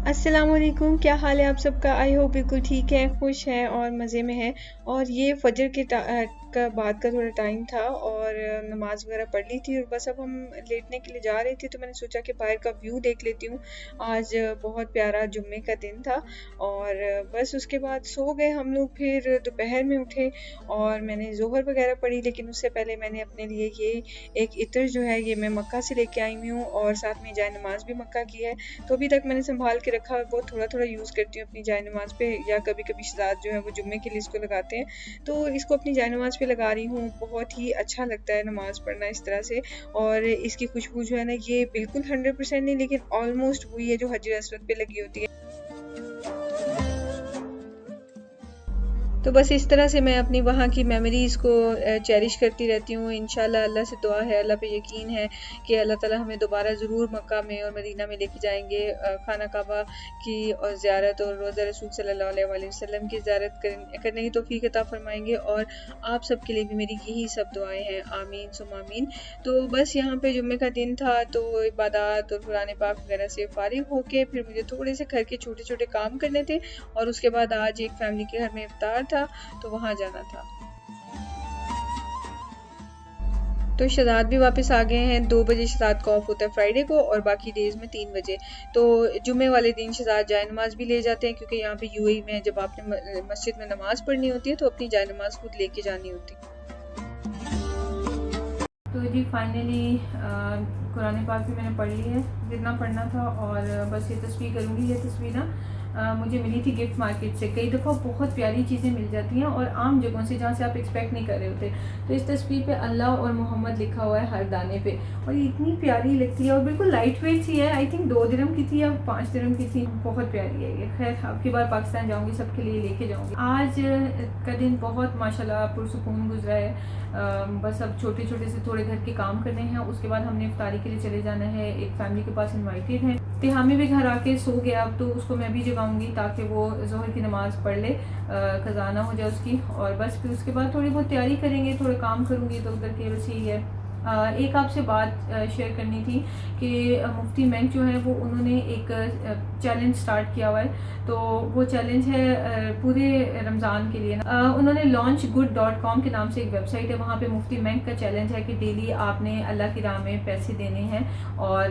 अस्सलामुअलैकुम, क्या हाल है आप सबका। आई होप बिल्कुल ठीक है, खुश हैं और मज़े में है। और ये फजर के का बाद का थोड़ा टाइम था और नमाज वगैरह पढ़ ली थी और बस अब हम लेटने के लिए जा रहे थे, तो मैंने सोचा कि बाहर का व्यू देख लेती हूँ। आज बहुत प्यारा जुम्मे का दिन था और बस उसके बाद सो गए हम लोग। फिर दोपहर में उठे और मैंने ज़ोहर वगैरह पढ़ी, लेकिन उससे पहले मैंने अपने लिए ये एक इत्र जो है ये मैं मक्का से लेके आई हुई हूँ और साथ में जाए नमाज भी मक्का की है। तो अभी तक मैंने संभाल के रखा है, बहुत थोड़ा थोड़ा यूज़ करती हूँ अपनी जाय नमाज पे, या कभी कभी शहजाद जो है वो जुम्मे के लिए इसको लगाते हैं, तो इसको अपनी जाय नमाज पे लगा रही हूँ। बहुत ही अच्छा लगता है नमाज पढ़ना इस तरह से। और इसकी खुशबू जो है ना, ये बिल्कुल 100% नहीं, लेकिन ऑलमोस्ट वही है जो हजर असवद पे लगी होती है। तो बस इस तरह से मैं अपनी वहाँ की मेमोरीज़ को चेरिश करती रहती हूँ। इंशाल्लाह अल्लाह से दुआ है, अल्लाह पे यकीन है कि अल्लाह ताला हमें दोबारा ज़रूर मक्का में और मदीना में लेके जाएंगे। खाना काबा की और ज़ियारत और रोज़ा रसूल सल्लल्लाहु अलैहि वसल्लम की ज़ियारत करने की तौफीक अता फरमाएंगे। और आप सब के लिए भी मेरी यही सब दुआएं हैं, आमीन सुम आमीन। तो बस यहाँ पे जुम्मे का दिन था, तो इबादत और कुरान पाक वगैरह से फारिग होके फिर मुझे थोड़े से घर के छोटे छोटे काम करने थे और उसके बाद आज एक फैमिली के घर में इफ्तार था, तो वहाँ जाना था। तो शहजाद भी वापस आ गए हैं। 2 बजे शहजाद का ऑफ होता है फ्राइडे को और बाकी डेज में 3 बजे। तो जुम्मे वाले दिन शहजाद जाए नमाज भी ले जाते हैं, क्योंकि यहाँ पे यूएई में जब आपने मस्जिद में नमाज पढ़नी होती है तो अपनी जाए नमाज खुद लेके जानी होती है। तो जी फाइनली कुरान पाक भी मैंने पढ़ ली है जितना पढ़ना था, और बस ये तस्वीर करूँगी। ये तस्वीर ना मुझे मिली थी गिफ्ट मार्केट से। कई दफ़ा बहुत प्यारी चीज़ें मिल जाती हैं और आम जगहों से जहाँ से आप एक्सपेक्ट नहीं कर रहे होते। तो इस तस्वीर पे अल्लाह और मोहम्मद लिखा हुआ है हर दाने पे, और ये इतनी प्यारी लगती है और बिल्कुल लाइट वेट सी है। आई थिंक 2 दिरहम की थी या 5 दिरहम की थी। बहुत प्यारी है ये। खैर अब की बार पाकिस्तान जाऊँगी सबके लिए लेके जाऊँगी। आज का दिन बहुत माशाल्लाह पुरसुकून गुजरा है। बस अब छोटे छोटे से थोड़े घर के काम करने हैं, उसके बाद हमने इफ्तारी के लिए चले जाना है। एक फैमिली के पास इनवाइटेड है। तिहामी भी घर आके सो गया, अब तो उसको मैं भी जगाऊंगी ताकि वो जोहर की नमाज़ पढ़ ले, कज़ा ना हो जाए उसकी। और बस फिर उसके बाद थोड़ी बहुत तैयारी करेंगे, थोड़े काम करूँगी तो उधर के बस यही है। एक आपसे बात शेयर करनी थी कि मुफ्ती बैंक जो है वो उन्होंने एक चैलेंज स्टार्ट किया हुआ है। तो वो चैलेंज है पूरे रमज़ान के लिए। उन्होंने launchgood.com के नाम से एक वेबसाइट है, वहाँ पे मुफ्ती बैंक का चैलेंज है कि डेली आपने अल्लाह की राह में पैसे देने हैं, और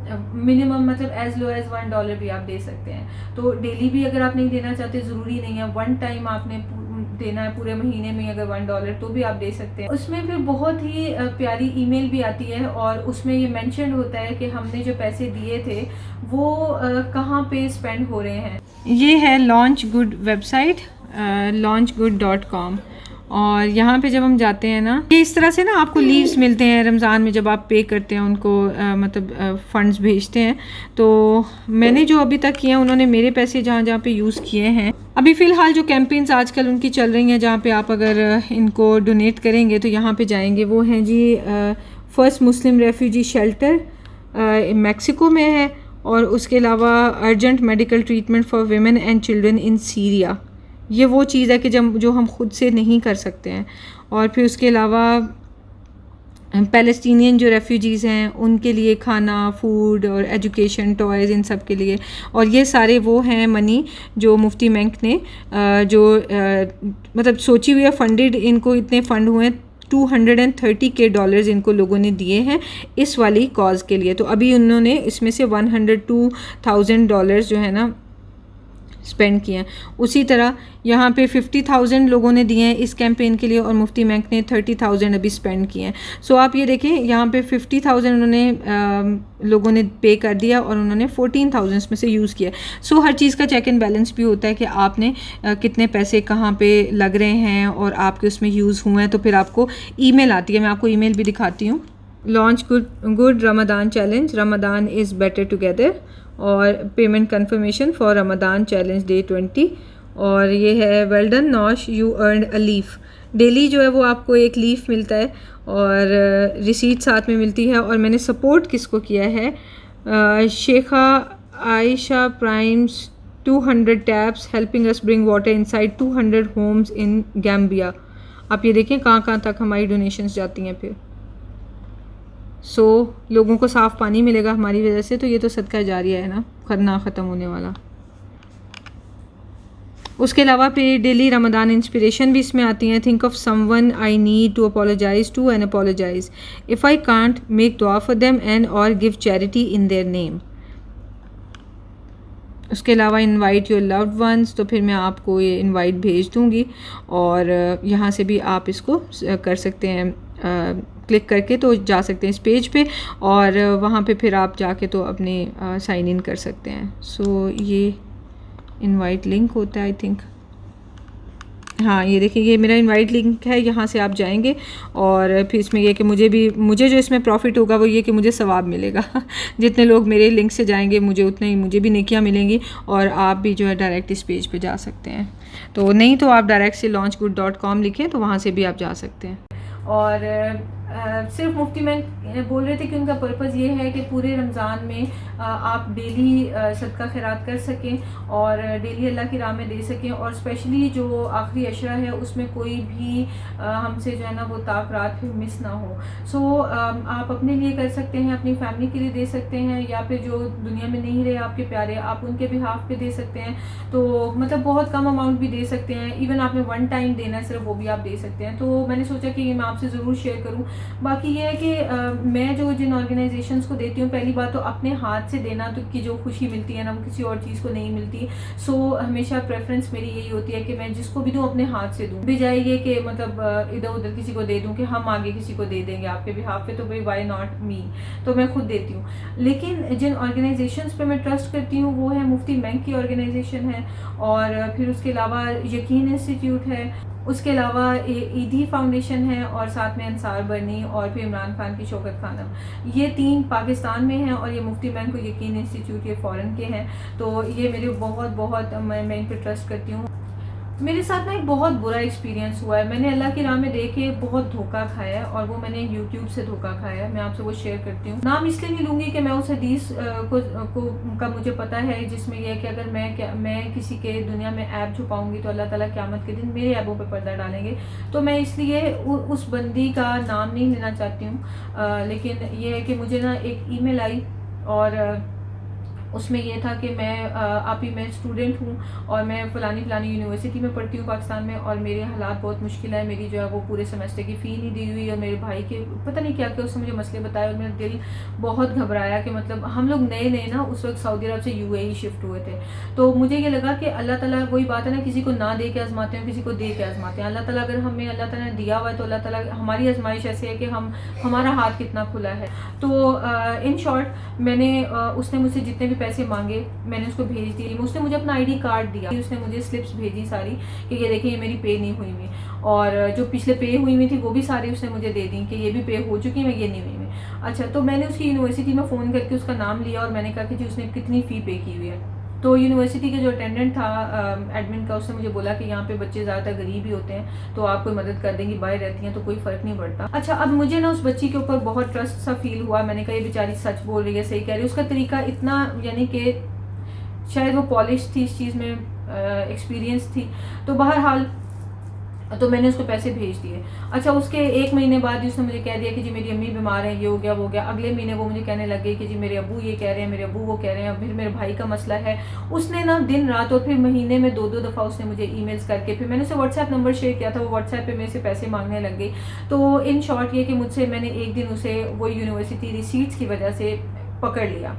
मिनिमम मतलब एज लो एज $1 भी आप दे सकते हैं। तो डेली भी अगर आप नहीं देना चाहते, ज़रूरी नहीं है वन टाइम आपने देना है पूरे महीने में, अगर $1 तो भी आप दे सकते हैं। उसमें फिर बहुत ही प्यारी ईमेल भी आती है और उसमें ये मेंशन होता है कि हमने जो पैसे दिए थे वो कहाँ पे स्पेंड हो रहे हैं। ये है लॉन्च गुड वेबसाइट, launchgood.com। और यहाँ पे जब हम जाते हैं ना, ये इस तरह से ना आपको लीव्स मिलते हैं रमज़ान में जब आप पे करते हैं उनको, मतलब फ़ंड्स भेजते हैं। तो मैंने जो अभी तक किए हैं, उन्होंने मेरे पैसे जहाँ जहाँ पे यूज़ किए हैं। अभी फ़िलहाल जो कैंपेन्स आजकल उनकी चल रही हैं, जहाँ पे आप अगर इनको डोनेट करेंगे तो यहाँ पे जाएंगे, वो हैं जी फ़र्स्ट मुस्लिम रेफ्यूजी शेल्टर मैक्सिको में है, और उसके अलावा urgent medical treatment for women and children in Syria. ये वो चीज़ है कि जो हम खुद से नहीं कर सकते हैं। और फिर उसके अलावा पैलेस्टीनियन जो रेफ्यूजीज़ हैं उनके लिए खाना, फूड और एजुकेशन, टॉयज़, इन सब के लिए। और ये सारे वो हैं मनी जो मुफ्ती बैंक ने जो मतलब सोची हुई है, फंडेड, इनको इतने फ़ंड हुए हैं, $230K इनको लोगों ने दिए हैं इस वाली कॉज के लिए। तो अभी उन्होंने इसमें से $102,000 जो है ना स्पेंड किए हैं। उसी तरह यहाँ पे 50,000 लोगों ने दिए हैं इस कैंपेन के लिए, और मुफ्ती बैंक ने 30,000 अभी स्पेंड किए हैं। सो आप ये देखें, यहाँ पे 50,000 उन्होंने लोगों ने पे कर दिया और उन्होंने 14,000 इसमें से यूज़ किया। सो हर चीज़ का चेक एंड बैलेंस भी होता है कि आपने कितने पैसे कहाँ पे लग रहे हैं और आपके उसमें यूज़ हुए हैं। तो फिर आपको ईमेल आती है, मैं आपको ईमेल भी दिखाती हूँ। Launch good Ramadan challenge, Ramadan is better together, और payment confirmation for Ramadan challenge day 20। और ये है well done Naush, you earn a leaf. Daily जो है वो आपको एक लीफ मिलता है और रिसीट साथ में मिलती है। और मैंने सपोर्ट किसको किया है, Sheikha Ayesha primes 200 taps helping us bring water inside 200 homes in Gambia. आप ये देखें कहाँ कहाँ तक हमारी डोनेशंस जाती हैं। फिर लोगों को साफ़ पानी मिलेगा हमारी वजह से, तो ये तो सदका जारिया है ना। ना ख़त्म होने वाला। उसके अलावा फिर डेली रमदान इंस्पिरेशन भी इसमें आती हैं। Think of someone I need to apologise to and apologise if I can't make दुआ फॉर देम एंड और give charity in their name. उसके अलावा इनवाइट योर लव्ड वंस, तो फिर मैं आपको ये इनवाइट भेज दूँगी और यहाँ से भी आप इसको कर सकते हैं, क्लिक करके तो जा सकते हैं इस पेज पे और वहाँ पे फिर आप जाके तो अपने साइन इन कर सकते हैं। सो ये इनवाइट लिंक होता है आई थिंक, हाँ ये देखिए ये मेरा इनवाइट लिंक है, यहाँ से आप जाएंगे और फिर इसमें ये कि मुझे जो इसमें प्रॉफिट होगा वो ये कि मुझे सवाब मिलेगा जितने लोग मेरे लिंक से जाएंगे मुझे भी नेकियां मिलेंगी और आप भी जो है डायरेक्ट इस पेज पे जा सकते हैं। तो नहीं तो आप डायरेक्ट से launchgood.com लिखें तो वहाँ से भी आप जा सकते हैं। और सिर्फ मुफ्ती मैन बोल रहे थे कि उनका पर्पज़ ये है कि पूरे रमज़ान में आप डेली सदका खैरात कर सकें और डेली अल्लाह की राह में दे सकें और स्पेशली जो आखिरी अशरा है उसमें कोई भी हमसे जो है ना वो ताक रात फिर मिस ना हो। सो आप अपने लिए कर सकते हैं, अपनी फैमिली के लिए दे सकते हैं या फिर जो दुनिया में नहीं रहे आपके प्यारे आप उनके बिहाफ पे दे सकते हैं। तो मतलब बहुत कम अमाउंट भी दे सकते हैं, इवन आपने 1 टाइम देना है सिर्फ वो भी आप दे सकते हैं। तो मैंने सोचा कि ये मैं आपसे ज़रूर शेयर करूँ। बाकी ये है कि मैं जो जिन ऑर्गेनाइजेशंस को देती हूँ पहली बात तो अपने हाथ से देना तो की जो खुशी मिलती है ना वो किसी और चीज़ को नहीं मिलती। सो हमेशा प्रेफरेंस मेरी यही होती है कि मैं जिसको भी दूँ अपने हाथ से दूँ, बजाय ये कि मतलब इधर उधर किसी को दे दूँ कि हम आगे किसी को दे देंगे आपके बिहाफ पे, तो भाई वाई नॉट मी, तो मैं खुद देती हूँ। लेकिन जिन ऑर्गेनाइजेशंस पे मैं ट्रस्ट करती हूँ वो है मुफ्ती बैंक की ऑर्गेनाइजेशन है और फिर उसके अलावा यकीन इंस्टीट्यूट है, उसके अलावा ईदी फाउंडेशन है और साथ में अंसार बनी और फिर इमरान खान की शौकत खानम, ये 3 पाकिस्तान में हैं और ये मुफ्ती बैंक को यकीन इंस्टीट्यूट ये फ़ॉरेन के हैं। तो ये मेरे बहुत मैं इन पर ट्रस्ट करती हूँ। मेरे साथ ना एक बहुत बुरा एक्सपीरियंस हुआ है, मैंने अल्लाह की राह में देख के बहुत धोखा खाया है और वो मैंने यूट्यूब से धोखा खाया है। मैं आपसे वो शेयर करती हूँ। नाम इसलिए नहीं लूँगी कि मैं उस हदीस का मुझे पता है जिसमें यह है कि अगर मैं किसी के दुनिया में ऐब छुपाऊंगी तो अल्लाह ताला क़यामत के दिन मेरे ऐबों पे पर्दा डालेंगे। तो मैं इसलिए उस बंदी का नाम नहीं लेना चाहती हूँ। लेकिन ये है कि मुझे ना एक ईमेल आई और उसमें यह था कि मैं स्टूडेंट हूँ और मैं फ़लानी यूनिवर्सिटी में पढ़ती हूँ पाकिस्तान में और मेरे हालात बहुत मुश्किल है, मेरी जो है वो पूरे सेमेस्टर की फ़ी नहीं दी हुई और मेरे भाई के पता नहीं क्या उसने मुझे मसले बताए और मेरा दिल बहुत घबराया कि मतलब हम लोग नए ना उस वक्त सऊदी अरब से UAE शिफ्ट हुए थे। तो मुझे ये लगा कि अल्लाह ताला वही बात है ना, किसी को ना दे के आजमाते हैं, किसी को दे के आजमाते हैं। अल्लाह ताला अगर हमें अल्लाह ताला ने दिया हुआ है तो अल्लाह ताला हमारी आजमाइश ऐसे है कि हमारा हाथ कितना खुला है। तो इन शॉर्ट मैंने उसने मुझसे जितने भी पैसे मांगे मैंने उसको भेज दिए। उसने मुझे अपना ID कार्ड दिया, उसने मुझे स्लिप्स भेजी सारी कि ये देखिए ये मेरी पे नहीं हुई हुई और जो पिछले पे हुई हुई थी वो भी सारी उसने मुझे दे दी कि ये भी पे हो चुकी है, मैं ये नहीं हुई हुई। अच्छा, तो मैंने उसकी यूनिवर्सिटी में फ़ोन करके उसका नाम लिया और मैंने कहा कि जी उसने कितनी फ़ी पे की हुई है। तो यूनिवर्सिटी के जो अटेंडेंट था एडमिन का, उसने मुझे बोला कि यहाँ पे बच्चे ज़्यादातर गरीब ही होते हैं तो आप कोई मदद कर देंगी, बाहर रहती हैं तो कोई फ़र्क नहीं पड़ता। अच्छा, अब मुझे ना उस बच्ची के ऊपर बहुत ट्रस्ट सा फील हुआ। मैंने कहा ये बेचारी सच बोल रही है, सही कह रही है। उसका तरीका इतना यानी कि शायद वो पॉलिश थी, इस चीज़ में एक्सपीरियंस थी। तो बहरहाल तो मैंने उसको पैसे भेज दिए। अच्छा, उसके 1 महीने बाद ही उसने मुझे कह दिया कि जी मेरी अम्मी बीमार है, ये हो गया वो हो गया। अगले महीने वो मुझे कहने लग गई कि जी मेरे अब्बू ये कह रहे हैं, मेरे अब्बू वो कह रहे हैं, फिर मेरे भाई का मसला है। उसने ना दिन रात और फिर महीने में 2-2 दफ़ा उसने मुझे ईमेल्स करके, फिर मैंने उसे व्हाट्सएप नंबर शेयर किया था, वो व्हाट्सएप पे मेरे से पैसे मांगने लग गई। तो इन शॉर्ट ये कि मुझसे मैंने एक दिन उसे वो यूनिवर्सिटी रिसीट्स की वजह से पकड़ लिया।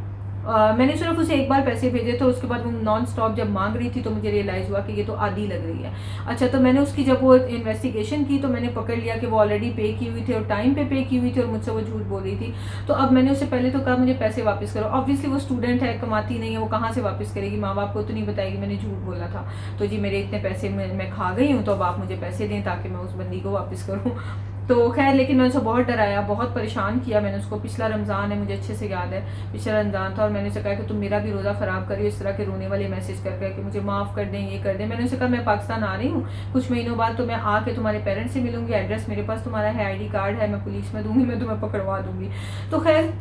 मैंने सिर्फ उसे एक बार पैसे भेजे थे, उसके बाद वो नॉन स्टॉप जब मांग रही थी तो मुझे रियलाइज़ हुआ कि ये तो आधी लग रही है। अच्छा, तो मैंने उसकी जब वो इन्वेस्टिगेशन की तो मैंने पकड़ लिया कि वो ऑलरेडी पे की हुई थी और टाइम पे की हुई थी और मुझसे वो झूठ बोल रही थी। तो अब मैंने उससे पहले तो कहा मुझे पैसे वापस करो। ऑब्वियसली वो स्टूडेंट है, कमाती नहीं है, वो कहाँ से वापस करेगी, माँ बाप को तो नहीं बताएगी मैंने झूठ बोला था। तो जी मेरे इतने पैसे मैं खा गई हूँ तो अब आप मुझे पैसे दें ताकि मैं उस बंदी को वापस करूँ। तो खैर, लेकिन मैंने उसे बहुत डराया, बहुत परेशान किया मैंने उसको। पिछला रमज़ान है, मुझे अच्छे से याद है, पिछला रमज़ान था और मैंने उसे कहा कि तुम मेरा भी रोज़ा ख़राब करिए इस तरह के रोने वाले मैसेज कर कि मुझे माफ़ कर दें, ये कर दें। मैंने उसे कहा मैं पाकिस्तान आ रही हूँ कुछ महीनों बाद, तो मैं आके तुम्हारे पेरेंट्स से मिलूंगी, एड्रेस मेरे पास तुम्हारा है, ID कार्ड है, मैं पुलिस में दूंगी, मैं तुम्हें पकड़वा दूंगी। तो खैर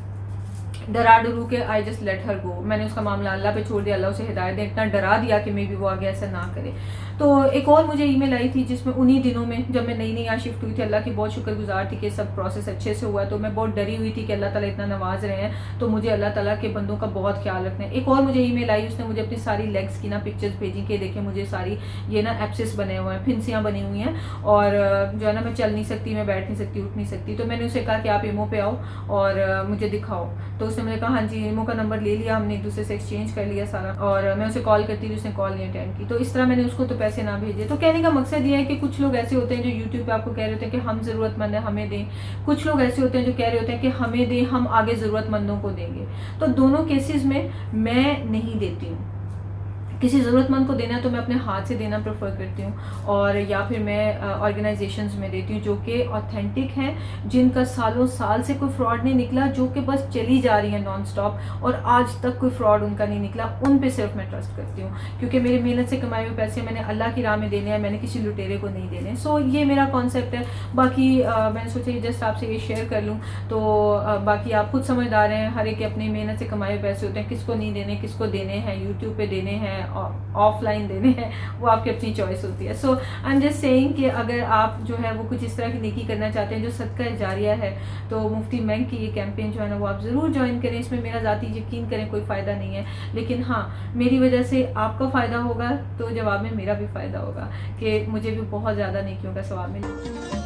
डरा डरू के आई जस्ट लेट हर गो, मैंने उसका मामला अल्लाह पे छोड़ दिया, अल्लाह उसे हिदायत दे, इतना डरा दिया कि मे बी वो आगे ऐसा ना करे। तो एक और मुझे ईमेल आई थी जिसमें उन्हीं दिनों में जब मैं नई नई यहाँ शिफ्ट हुई थी, अल्लाह की बहुत शुक्रगुजार थी कि सब प्रोसेस अच्छे से हुआ। तो मैं बहुत डरी हुई थी कि अल्लाह ताला इतना नवाज रहे हैं, तो मुझे अल्लाह ताला के बंदों का बहुत ख्याल रखना है। एक और मुझे ईमेल आई, उसने मुझे अपनी सारी लेग्स की ना पिक्चर्स भेजी कि देखें मुझे सारी ये ना एप्सिस बने हुए हैं, फिंसियाँ बनी हुई हैं, और जो है ना मैं चल नहीं सकती, मैं बैठ नहीं सकती, उठ नहीं सकती। तो मैंने उसे कहा कि आप इमो पे आओ और मुझे दिखाओ। तो उसने मुझे कहा हाँ जी, इमो का नंबर ले लिया हमने, एक दूसरे से एक्सचेंज कर लिया सारा, और मैं उसे कॉल करती थी, उसने कॉल नहीं अटेंड की। तो इस तरह मैंने उसको तो पैसे ना भेजे। तो कहने का मकसद ये है कि कुछ लोग ऐसे होते हैं जो यूट्यूब पे आपको कह रहे होते हैं कि हम ज़रूरतमंद है हमें दें, कुछ लोग ऐसे होते हैं जो कह रहे होते हैं कि हमें दें, हम आगे ज़रूरतमंदों को देंगे। तो दोनों केसेस में मैं नहीं देती हूँ। किसी ज़रूरतमंद को देना है तो मैं अपने हाथ से देना प्रेफर करती हूँ, और या फिर मैं ऑर्गेनाइजेशंस में देती हूँ जो कि ऑथेंटिक हैं, जिनका सालों साल से कोई फ्रॉड नहीं निकला, जो कि बस चली जा रही है नॉन स्टॉप, और आज तक कोई फ्रॉड उनका नहीं निकला। उन पे सिर्फ मैं ट्रस्ट करती हूँ, क्योंकि मेरी मेहनत से कमाए हुए पैसे मैंने अल्लाह की राह में देने हैं, मैंने किसी लुटेरे को नहीं देने। सो ये मेरा कॉन्सेप्ट है। बाकी मैंने सोचा ये जस्ट आपसे ये शेयर कर लूँ। तो बाकी आप खुद समझदार हैं, हर एक अपनी मेहनत से कमाए हुए पैसे होते हैं, किसको नहीं देने, किसको देने हैं, यूट्यूब पे देने हैं, ऑफलाइन देने हैं, वो आपकी अपनी चॉइस होती है। सो आई एम जस्ट सेइंग कि अगर आप जो है वो कुछ इस तरह की नेकी करना चाहते हैं जो सदका जारिया है, तो मुफ्ती मैंग की ये कैंपेन जो है ना वो आप ज़रूर ज्वाइन करें। इसमें मेरा ज़ाती यकीन करें कोई फ़ायदा नहीं है, लेकिन हाँ मेरी वजह से आपका फ़ायदा होगा, तो जवाब में मेरा भी फ़ायदा होगा कि मुझे भी बहुत ज़्यादा नेकियों का सवाब मिले।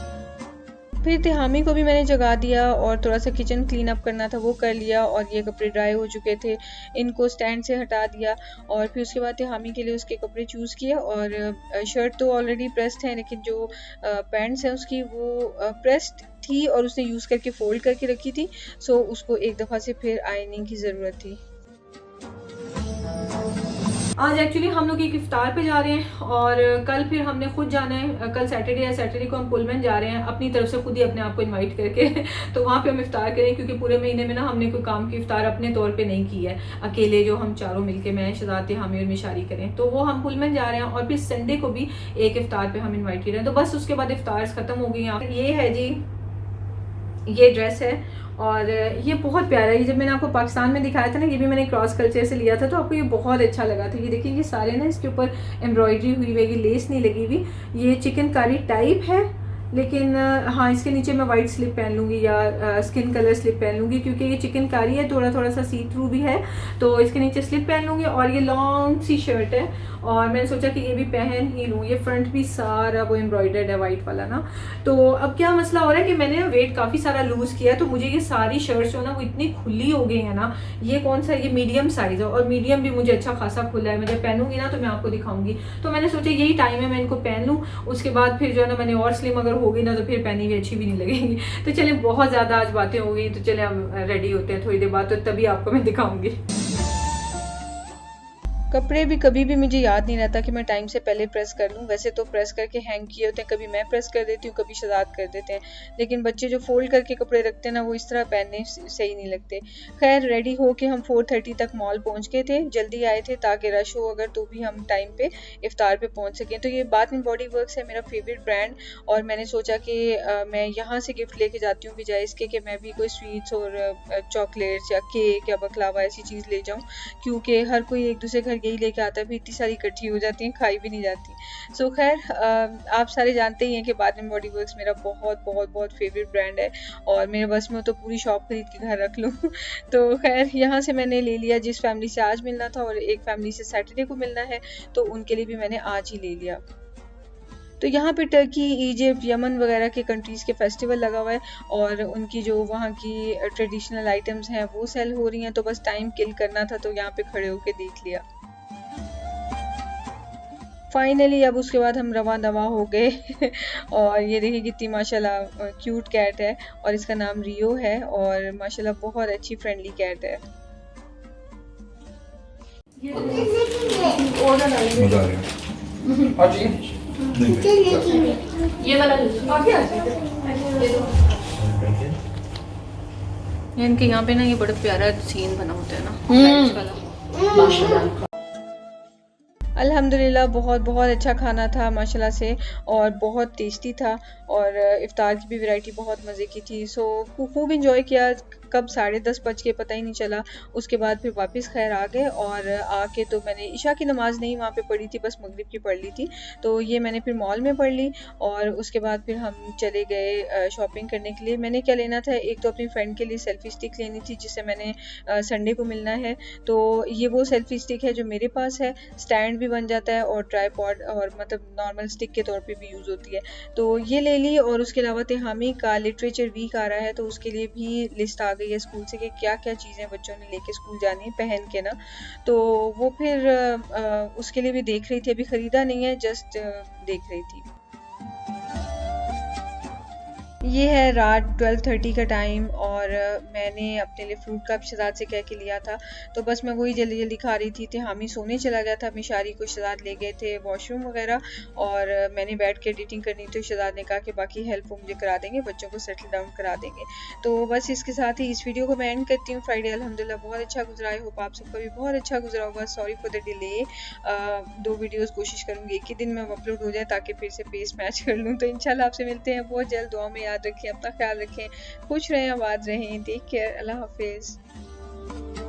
फिर तिहामी को भी मैंने जगा दिया और थोड़ा सा किचन क्लीन अप करना था वो कर लिया, और ये कपड़े ड्राई हो चुके थे, इनको स्टैंड से हटा दिया। और फिर उसके बाद तिहामी के लिए उसके कपड़े चूज़ किए, और शर्ट तो ऑलरेडी प्रेस्ड है, लेकिन जो पैंट्स हैं उसकी वो प्रेस्ड थी और उसने यूज़ करके फ़ोल्ड करके रखी थी, सो उसको एक दफ़ा से फिर आयनिंग की ज़रूरत थी। आज एक्चुअली हम लोग एक इफ्तार पे जा रहे हैं, और कल फिर हमने खुद जाना है। कल सैटरडे है, सैटरडे को हम पुलमन जा रहे हैं अपनी तरफ से, खुद ही अपने आप को इनवाइट करके तो वहाँ पे हम इफ्तार करें, क्योंकि पूरे महीने में ना हमने कोई काम की इफ्तार अपने तौर पे नहीं की है अकेले, जो हम चारों मिलके मैं शहजाद हामी और मिशारी करें। तो वो हम पुलमन जा रहे हैं, और फिर संडे को भी एक इफ्तार पे हम इन्वाइट कर रहे हैं। तो बस उसके बाद इफ्तार ख़त्म हो गई। ये है जी, ये ड्रेस है, और ये बहुत प्यारा है। जब मैंने आपको पाकिस्तान में दिखाया था ना, ये भी मैंने क्रॉस कल्चर से लिया था, तो आपको ये बहुत अच्छा लगा था। ये देखिए, ये सारे ना इसके ऊपर एम्ब्रॉयडरी हुई हुई है, ये लेस नहीं लगी हुई। ये चिकनकारी टाइप है, लेकिन हाँ इसके नीचे मैं वाइट स्लिप पहन लूँगी या स्किन कलर स्लिप पहन लूँगी, क्योंकि ये चिकनकारी है, थोड़ा थोड़ा सा सी थ्रू भी है, तो इसके नीचे स्लिप पहन लूँगी। और ये लॉन्ग सी शर्ट है, और मैंने सोचा कि ये भी पहन ही लूँ। ये फ्रंट भी सारा वो एम्ब्रॉयडर्ड है वाइट वाला ना। तो अब क्या मसला हो रहा है कि मैंने वेट काफ़ी सारा लूज़ किया, तो मुझे ये सारी शर्ट्स जो ना वो इतनी खुली हो गई है ना। ये कौन सा, ये मीडियम साइज़ है, और मीडियम भी मुझे अच्छा खासा खुला है। मैं जब पहनूंगी ना तो मैं आपको दिखाऊंगी। तो मैंने सोचा यही टाइम है, मैं इनको पहन लूँ, उसके बाद फिर जो है ना मैंने और स्लिम अगर होगी ना तो फिर पहनी हुई अच्छी भी नहीं लगेगी। तो चले, बहुत ज़्यादा आज बातें हो गई, तो चले हम रेडी होते हैं थोड़ी देर बाद, तो तभी आपको मैं दिखाऊंगी। कपड़े भी कभी भी मुझे याद नहीं रहता कि मैं टाइम से पहले प्रेस कर लूँ। वैसे तो प्रेस करके हैंग किए होते हैं, कभी मैं प्रेस कर देती हूँ, कभी शहजाद कर देते हैं, लेकिन बच्चे जो फोल्ड करके कपड़े रखते हैं ना, वो इस तरह पहनने सही नहीं लगते। खैर, रेडी हो के हम 4:30 तक मॉल पहुँच गए थे। जल्दी आए थे ताकि रश हो अगर, तो भी हम टाइम पे इफ्तार पे पहुँच सकें। तो ये बात इन बॉडी वर्क्स है मेरा फेवरेट ब्रांड, और मैंने सोचा कि मैं यहाँ से गिफ्ट लेके जाती हूँ बजाय इसके कि मैं भी कोई स्वीट्स और चॉकलेट्स या केक या बकलावा ऐसी चीज़ ले जाऊँ, क्योंकि हर कोई एक दूसरे घर यही लेके आता है, फिर इतनी सारी इकट्ठी हो जाती हैं, खाई भी नहीं जाती। सो खैर, आप सारे जानते ही हैं कि बात इन बॉडी वर्क्स मेरा बहुत बहुत बहुत फेवरेट ब्रांड है, और मेरे बस में तो पूरी शॉप खरीद के घर रख लूँ। तो खैर, यहाँ से मैंने ले लिया, जिस फैमिली से आज मिलना था और एक फैमिली से सैटरडे को मिलना है, तो उनके लिए भी मैंने आज ही ले लिया। तो यहाँ पे टर्की, इजिप्ट, यमन वगैरह के कंट्रीज़ के फेस्टिवल लगा हुआ है, और उनकी जो वहाँ की ट्रेडिशनल आइटम्स हैं वो सेल हो रही हैं, तो बस टाइम किल करना था, तो यहाँ पे खड़े होके देख लिया। फाइनली अब उसके बाद हम रवा दवा हो गए। और ये देखिए कितनी माशाल्लाह क्यूट कैट है, और इसका नाम रियो है, और माशाल्लाह बहुत अच्छी फ्रेंडली कैट है। ये वाला इनके यहाँ पे ना ये बड़ा प्यारा सीन बना होता है ना, माशाल्लाह। अल्हम्दुलिल्लाह बहुत बहुत अच्छा खाना था माशाल्लाह से, और बहुत टेस्टी था, और इफ़्तार की भी वैरायटी बहुत मज़े की थी। सो खूब इंजॉय किया। कब 10:30 बज के पता ही नहीं चला। उसके बाद फिर वापस खैर आ गए और आके तो मैंने इशा की नमाज़ नहीं वहाँ पे पढ़ी थी, बस मगरिब की पढ़ ली थी। तो ये मैंने फिर मॉल में पढ़ ली और उसके बाद फिर हम चले गए शॉपिंग करने के लिए। मैंने क्या लेना था, एक तो अपनी फ्रेंड के लिए सेल्फ़ी स्टिक लेनी थी जिससे मैंने संडे को मिलना है। तो ये वो सेल्फ़ी स्टिक है जो मेरे पास है, स्टैंड भी बन जाता है और ट्राइपॉड और मतलब नॉर्मल स्टिक के तौर पे भी यूज़ होती है। तो ये ले ली और उसके अलावा तिहामी का लिटरेचर वीक आ रहा है तो उसके लिए भी लिस्ट आ गई है स्कूल से कि क्या क्या चीज़ें बच्चों ने लेके स्कूल जानी है पहन के ना। तो वो फिर उसके लिए भी देख रही थी, अभी ख़रीदा नहीं है, जस्ट देख रही थी। ये है रात 12:30 का टाइम और मैंने अपने लिए फ्रूट कप शहजाद से कह के लिया था, तो बस मैं वही जल्दी जल्दी खा रही थी। तिहामी सोने चला गया था, मिशारी को शहजाद ले गए थे वॉशरूम वगैरह और मैंने बैठ के एडिटिंग करनी थी। शहजाद ने कहा कि बाकी हेल्प वो मुझे करा देंगे, बच्चों को सेटल डाउन करा देंगे। तो बस इसके साथ ही इस वीडियो को मैं एंड करती हूँ। फ्राइडे अल्हम्दुलिल्लाह बहुत अच्छा गुजरा, आई होप आप सबका भी बहुत अच्छा गुजरा होगा। Sorry for the delay. 2 videos कोशिश करूँगी एक ही दिन में अपलोड हो जाए ताकि फिर से पेस मैच कर लूँ। तो इंशाल्लाह आपसे मिलते हैं बहुत जल्द। दुआ में याद रखें, अपना ख्याल रखें, खुश रहें, आबाद रहें। टेक केयर, अल्लाह हाफिज़।